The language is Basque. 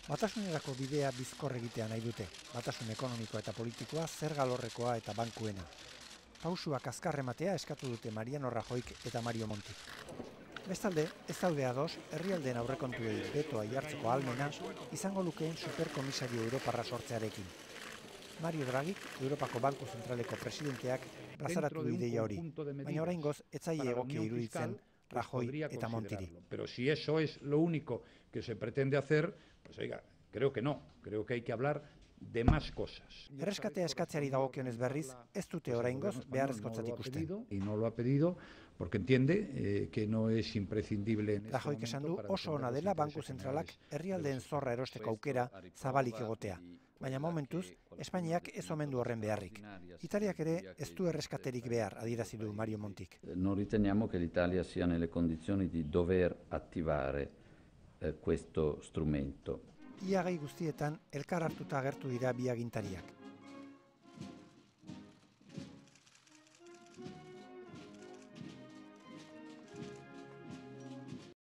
Batasunerako bidea bizkor egitea nahi dute, batasun ekonomikoa eta politikoa, zerga alorrekoa eta bankuena. Pausuak azkar ematea eskatu dute Mariano Rajoyk eta Mario Montik. Bestalde, ez daude ados, herrialdeen aurrekontuei betoa jartzeko ahalmena izango lukeen superkomisario europarra sortzearekin. Mario Draghi, Europako Banku Zentraleko presidenteak, plazaratu du ideia hori, baina oraingoz ez zaie egokia iruditzen Rajoy eta Montiri. Pero si eso es lo único que se pretende hacer, pues oiga, creo que no, creo que hay que hablar de más cosas. Erreskatea eskatzeari dagokionez berriz, ez dute oraingoz beharrezkotzat ikusten. Y no lo ha pedido porque entiende que no es imprescindible. Rajoyk esan du oso ona dela Banku Zentralak herrialdeen zorra erosteko aukera zabalik egotea. Baina momentuz, Espainiak ez omen du horren beharrik. Italiak ere ez du erreskaterik behar, adierazi du Mario Montik. Non riteniamo che l'Italia sia nelle condizioni di dover attivare questo strumento. Ia gai guztietan elkar hartuta agertu dira bi agintariak.